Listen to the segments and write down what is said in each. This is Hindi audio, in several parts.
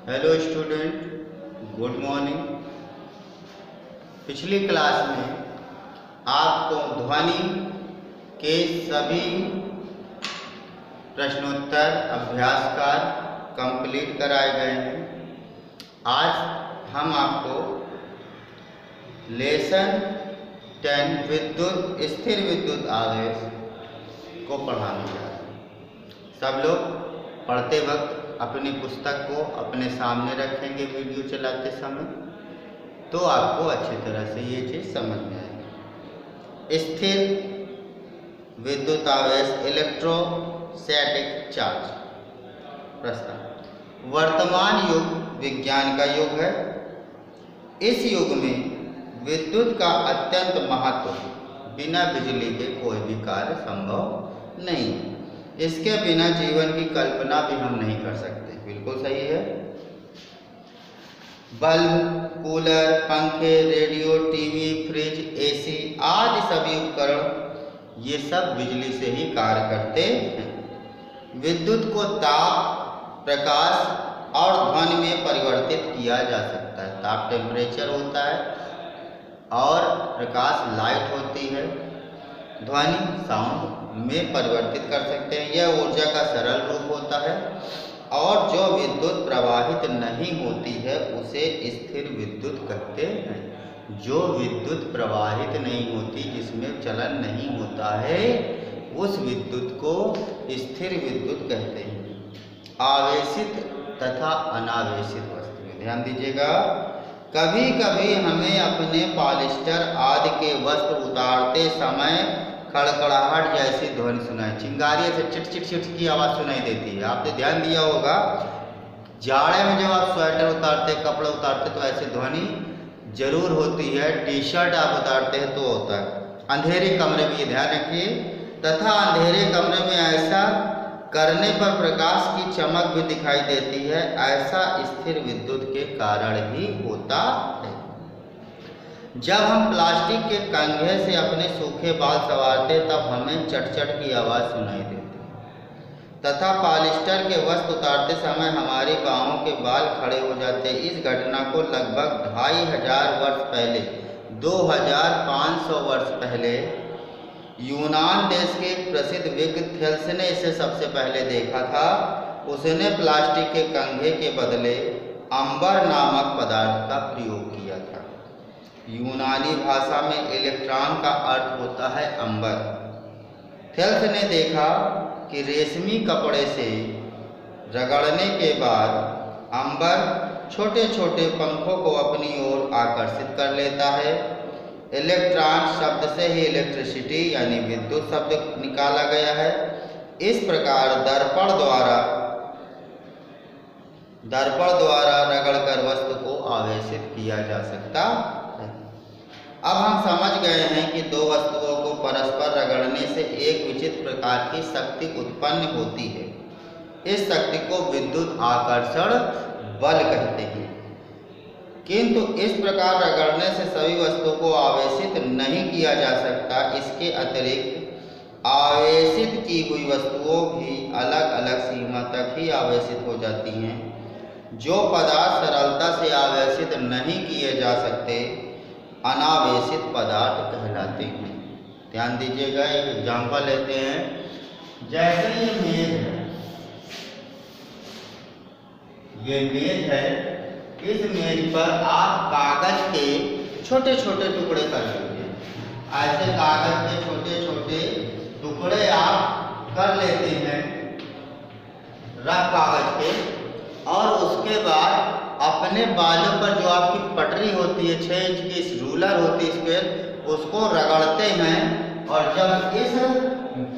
Hello student, good morning. पिछली क्लास में आपको ध्वनि के सभी प्रश्नोत्तर अभ्यासकार कंप्लीट कराए गए हैं। आज हम आपको लेसन 10 विद्युत स्थिर विद्युत आवेश को पढ़ाने जा रहे हैं। सब लोग पढ़ते वक्त अपनी पुस्तक को अपने सामने रखेंगे वीडियो चलाते समय, तो आपको अच्छी तरह से ये चीज़ समझ में आएगी। स्थिर विद्युत आवेश इलेक्ट्रोस्टैटिक चार्ज। प्रश्न, वर्तमान युग विज्ञान का युग है। इस युग में विद्युत का अत्यंत महत्व है। बिना बिजली के कोई भी कार्य संभव नहीं है। इसके बिना जीवन की कल्पना भी हम नहीं कर सकते। बिल्कुल सही है। बल्ब, कूलर, पंखे, रेडियो, टीवी, फ्रिज, एसी आदि सभी उपकरण ये सब बिजली से ही कार्य करते हैं। विद्युत को ताप, प्रकाश और ध्वनि में परिवर्तित किया जा सकता है। ताप टेम्परेचर होता है और प्रकाश लाइट होती है। ध्वनि साउंड में परिवर्तित कर सकते हैं। यह ऊर्जा का सरल रूप होता है और जो विद्युत प्रवाहित नहीं होती है उसे स्थिर विद्युत कहते हैं। जो विद्युत प्रवाहित नहीं होती, जिसमें चलन नहीं होता है, उस विद्युत को स्थिर विद्युत कहते हैं। आवेशित तथा अनावेशित वस्तुएं, ध्यान दीजिएगा। कभी कभी हमें अपने पॉलिस्टर आदि के वस्त्र उतारते समय खड़खड़ाहट जैसी ध्वनि सुनाई, चिंगारी से चिट चिट चिट की आवाज़ सुनाई देती है। आपने ध्यान दिया होगा, जाड़े में जब आप स्वेटर उतारते, कपड़े उतारते तो ऐसी ध्वनि जरूर होती है। टी शर्ट आप उतारते हैं तो होता है। अंधेरे कमरे में ये ध्यान रखिए। तथा अंधेरे कमरे में ऐसा करने पर प्रकाश की चमक भी दिखाई देती है। ऐसा स्थिर विद्युत के कारण ही होता है। जब हम प्लास्टिक के कंघे से अपने सूखे बाल संवारते तब हमें चटचट की आवाज़ सुनाई देती है। तथा पॉलिस्टर के वस्त्र उतारते समय हमारी बाहों के बाल खड़े हो जाते। इस घटना को लगभग 2500 वर्ष पहले, 2500 वर्ष पहले यूनान देश के एक प्रसिद्ध विज्ञ थेल्स ने इसे सबसे पहले देखा था। उसने प्लास्टिक के कंघे के बदले अंबर नामक पदार्थ का प्रयोग किया था। यूनानी भाषा में इलेक्ट्रॉन का अर्थ होता है अंबर। थेल्स ने देखा कि रेशमी कपड़े से रगड़ने के बाद अंबर छोटे छोटे पंखों को अपनी ओर आकर्षित कर लेता है। इलेक्ट्रॉन शब्द से ही इलेक्ट्रिसिटी यानी विद्युत शब्द निकाला गया है। इस प्रकार दर्पण द्वारा रगड़कर वस्तु को आवेशित किया जा सकता है। अब हम समझ गए हैं कि दो वस्तुओं को परस्पर रगड़ने से एक विचित्र प्रकार की शक्ति उत्पन्न होती है। इस शक्ति को विद्युत आकर्षण बल कहते हैं। किंतु इस प्रकार रगड़ने से सभी वस्तुओं को आवेशित नहीं किया जा सकता। इसके अतिरिक्त आवेशित की हुई वस्तुओं भी अलग अलग सीमा तक ही आवेशित हो जाती हैं। जो पदार्थ सरलता से आवेशित नहीं किए जा सकते अनावेशित पदार्थ कहलाते हैं। ध्यान दीजिएगा, एक एग्जाम्पल लेते हैं। जैसे ये मेज है, ये मेज है। इस मेज पर आप कागज के छोटे छोटे टुकड़े कर लीजिए। ऐसे कागज के छोटे छोटे टुकड़े आप कर लेते हैं रफ कागज के, और उसके बाद अपने बालों पर जो आपकी पटरी होती है, 6 इंच की रूलर होती है स्क्वायर, उसको रगड़ते हैं। और जब इस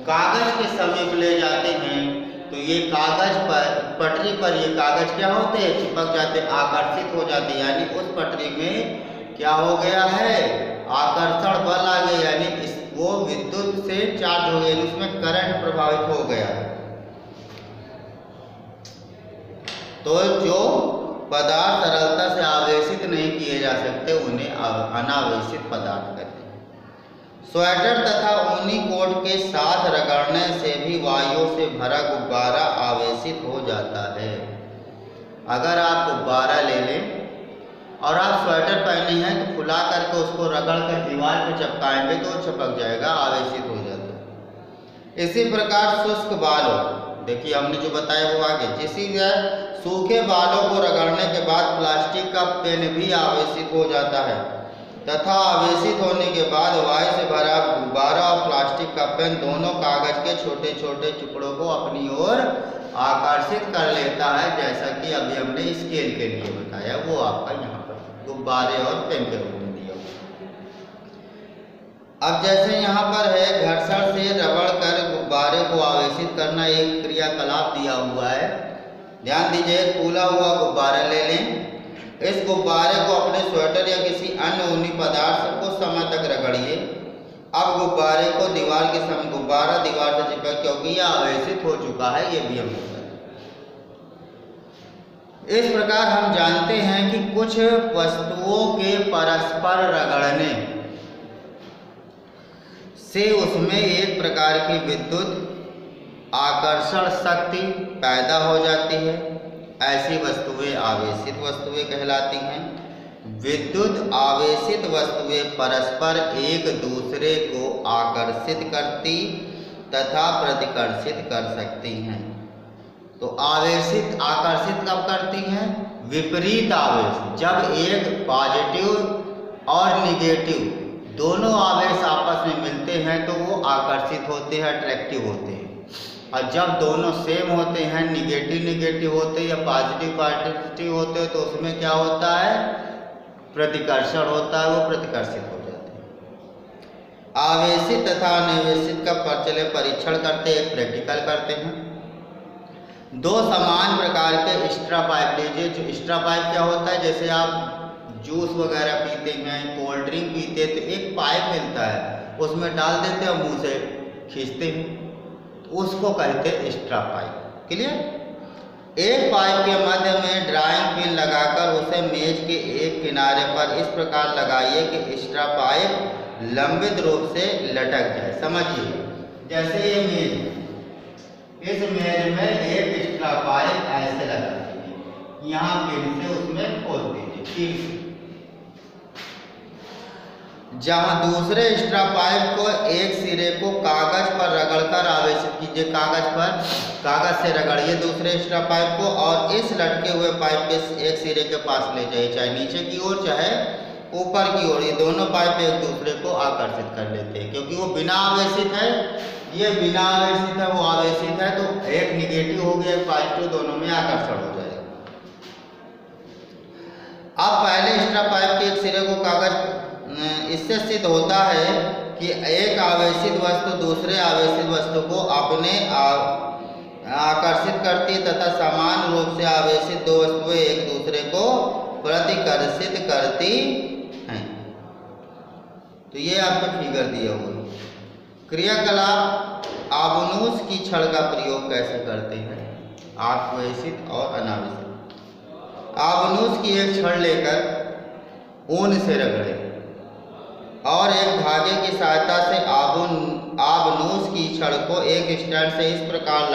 कागज के समीप ले जाते हैं तो ये कागज पर, पटरी पर ये कागज क्या होते हैं, चिपक जाते, आकर्षित हो जाते। यानी उस पटरी में क्या हो गया है, आकर्षण बल आ गया, यानी वो विद्युत से चार्ज हो गया, उसमें करंट प्रभावित हो गया। तो जो पदार्थ सरलता से आवेशित नहीं किए जा सकते उन्हें अनावेशित पदार्थ कहते हैं। स्वेटर तथा ऊनी कोट के साथ रगड़ने से भी वायु से भरा गुब्बारा आवेशित हो जाता है। अगर आप गुब्बारा ले लें और आप स्वेटर पहने हैं तो फुला करके उसको रगड़ कर दीवार पर चिपकाएंगे तो चिपक जाएगा, आवेशित हो जाता है। इसी प्रकार शुष्क बालों, देखिए हमने जो बताया वो आगे, जिसी सूखे बालों को रगड़ने के बाद प्लास्टिक का पेन भी आवेशित हो जाता है तथा आवेशित होने के बाद वायु से भरा गुब्बारा और प्लास्टिक का पेन दोनों कागज के छोटे छोटे टुकड़ों को अपनी ओर आकर्षित कर लेता है, जैसा कि अभी हमने स्केल के लिए बताया, वो आपका यहाँ पर गुब्बारे और पेन के रूप में दिया हुआ। अब जैसे यहाँ पर है घर्षण से रगड़ कर गुब्बारे को आवेशित करना एक क्रियाकलाप दिया हुआ है। ध्यान दीजिए, फूला हुआ गुब्बारा ले लें, इस गुब्बारे को अपने स्वेटर या किसी अन्य ऊनी पदार्थ से कुछ समय तक रगड़िए। अब गुब्बारे को दीवार के समय गुब्बारा दीवार से चिपक, क्योंकि यह आवेशित हो चुका है, ये भी हम बताएं। इस प्रकार हम जानते हैं कि कुछ वस्तुओं के परस्पर रगड़ने से उसमें एक प्रकार की विद्युत आकर्षण शक्ति पैदा हो जाती है। ऐसी वस्तुएं आवेशित वस्तुएं कहलाती हैं। विद्युत आवेशित वस्तुएं परस्पर एक दूसरे को आकर्षित करती तथा प्रतिकर्षित कर सकती हैं। तो आवेशित आकर्षित कब करती हैं? विपरीत आवेश, जब एक पॉजिटिव और निगेटिव दोनों आवेश आपस में मिलते हैं तो वो आकर्षित होते हैं, अट्रैक्टिव होते हैं। और जब दोनों सेम होते हैं, निगेटिव निगेटिव होते हैं या पॉजिटिव पॉजिटिव होते हैं, तो उसमें क्या होता है? प्रतिकर्षण होता है, वो प्रतिकर्षित हो जाते हैं। आवेशित तथा अनावेशित का चले परीक्षण करते हैं, प्रैक्टिकल करते हैं। दो समान प्रकार के स्ट्रा पाइप लीजिए। जो स्ट्रा पाइप क्या होता है? जैसे आप जूस वगैरह पीते हैं, कोल्ड ड्रिंक पीते हैं, तो एक पाइप मिलता है, उसमें डाल देते हैं, मुंह से खींचते हैं, उसको कहते हैं स्ट्रा पाइप। क्लियर? एक पाइप के मध्य में ड्राइंग पिन लगाकर उसे मेज के एक किनारे पर इस प्रकार लगाइए कि स्ट्रा पाइप लंबित रूप से लटक जाए। समझिए, जैसे ये मेज है, इस मेज में एक स्ट्रा पाइप ऐसे लगा दीजिए, यहाँ पिन से उसमें खोल दीजिए। जहाँ दूसरे स्ट्रा पाइप को एक सिरे को कागज पर रगड़कर आवेशित कीजिए। कागज से रगड़िए दूसरे स्ट्रा पाइप को और इस लटके हुए पाइप के एक सिरे के पास ले जाइए, चाहे नीचे की ओर चाहे ऊपर की ओर। ये दोनों पाइप एक दूसरे को आकर्षित कर लेते हैं, क्योंकि वो बिना आवेशित है, ये बिना आवेशित है, वो आवेशित है, तो एक निगेटिव हो गया, एक पॉजिटिव, दोनों में आकर्षण हो जाएगा। अब पहले स्ट्रा पाइप के एक सिरे को कागज, इससे सिद्ध होता है कि एक आवेशित वस्तु दूसरे आवेशित वस्तु को अपने आकर्षित करती तथा समान रूप से आवेशित दो वस्तुएं एक दूसरे को प्रतिकर्षित करती हैं। तो ये आपको फिगर दिया हुआ है। क्रियाकलाप आबनूस की छड़ का प्रयोग कैसे करते हैं? आवेशित और अनावेशित। आबनूस की एक छड़ लेकर ऊन से रगड़े और एक धागे की सहायता से आबनूस की छड़ को एक स्टैंड से इस प्रकार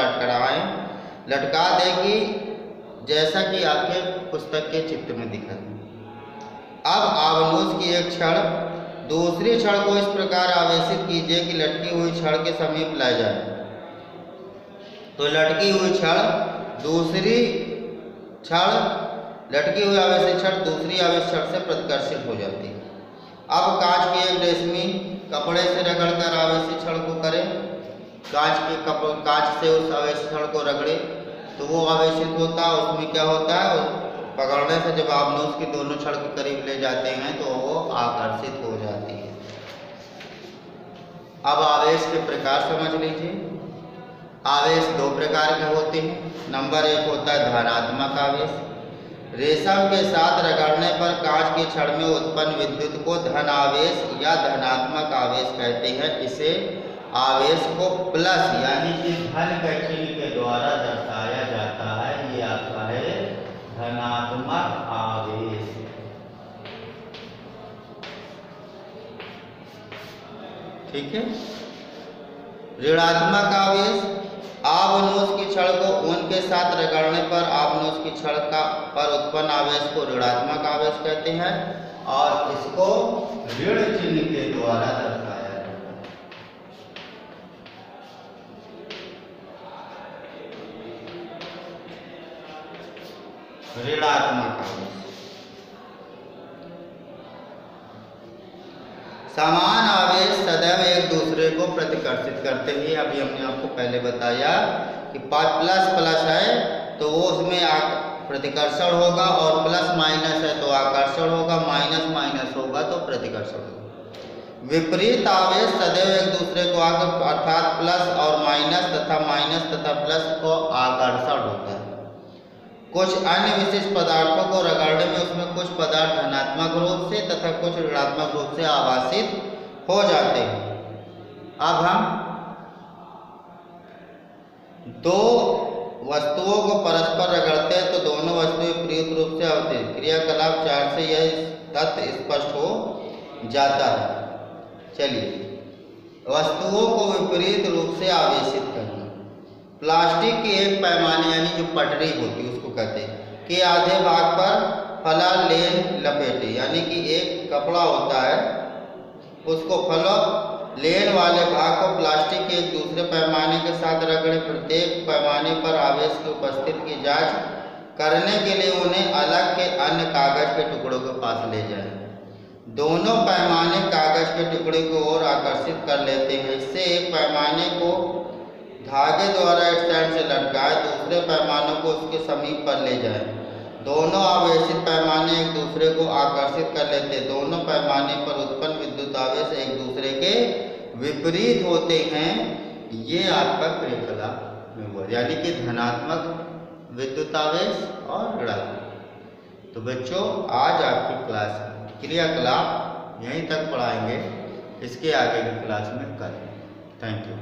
लटका देगी, जैसा कि आपके पुस्तक के चित्र में दिखा है। अब आबनूस की एक छड़ दूसरी छड़ को इस प्रकार आवेशित कीजिए कि लटकी हुई छड़ के समीप ला जाए। तो लटकी हुई छड़ दूसरी छड़, लटकी हुई आवेशित छड़ दूसरी आवेशित छड़ से प्रतिकर्षित हो जाती है। अब कांच के एक रेशमी कपड़े से रगड़कर आवेशित छड़ को करें। कांच से उस आवेशित छड़ को रगड़े तो वो आवेशित होता है। उसमें क्या होता है? पकड़ने से जब आबनूस की दोनों छड़ के करीब ले जाते हैं तो वो आकर्षित हो जाती है। अब आवेश के प्रकार समझ लीजिए। आवेश दो प्रकार के होते हैं। नंबर एक होता है धनात्मक आवेश। रेशम के साथ रगड़ने पर कांच की छड़ में उत्पन्न विद्युत को धन आवेश या धनात्मक आवेश कहते हैं। इसे आवेश को प्लस यानी कि धन के चिन्ह के द्वारा दर्शाया जाता है। ये आपका है धनात्मक आवेश। ठीक है। ऋणात्मक आवेश। आबनूस की छड़ को ऊन के साथ रगड़ने पर आबनूस की छड़ पर उत्पन्न आवेश को ऋणात्मक आवेश कहते हैं और इसको ऋण चिन्ह के द्वारा दर्शाया जाता है। ऋणात्मक आवेश। समान आवेश सदैव एक दूसरे को प्रतिकर्षित करते हैं। अभी हमने आपको पहले बताया कि प्लस प्लस है तो वो उसमें प्रतिकर्षण होगा और प्लस माइनस है तो आकर्षण होगा, माइनस माइनस होगा तो प्रतिकर्षण होगा। विपरीत आवेश सदैव एक दूसरे को अर्थात प्लस और माइनस तथा माइनस तथा प्लस को आकर्षण होता है। कुछ अन्य विशिष्ट पदार्थों को रगड़ने में उसमें कुछ पदार्थ धनात्मक रूप से तथा कुछ ऋणात्मक रूप से आवासित हो जाते हैं। अब हम दो वस्तुओं को परस्पर रगड़ते हैं तो दोनों वस्तुएं विपरीत रूप से अवतित क्रियाकलाप 4 से यह तथ्य स्पष्ट हो जाता है। चलिए, वस्तुओं को विपरीत रूप से आवेशित करना। प्लास्टिक के एक पैमाने यानी जो पटरी होती है उसको कहते हैं कि आधे भाग पर फला लेन लपेटे, यानी कि एक कपड़ा होता है उसको फलो लेन वाले भाग को प्लास्टिक के एक दूसरे पैमाने के साथ रगड़े। प्रत्येक पैमाने पर आवेश की उपस्थिति की जांच करने के लिए उन्हें अलग के अन्य कागज के टुकड़ों के पास ले जाएं। दोनों पैमाने कागज के टुकड़े को और आकर्षित कर लेते हैं। इससे एक पैमाने को धागे द्वारा एक साइड से लटकाए, दूसरे पैमानों को उसके समीप पर ले जाए। दोनों आवेशित पैमाने एक दूसरे को आकर्षित कर लेते। दोनों पैमाने पर उत्पन्न विद्युत आवेश एक दूसरे के विपरीत होते हैं। ये आपका क्रियाकलाप में हुआ, यानी कि धनात्मक विद्युत आवेश और ऋणात्मक। तो बच्चों, आज आपकी क्लास क्रियाकलाप यहीं तक पढ़ाएंगे, इसके आगे की क्लास में कल। Thank you.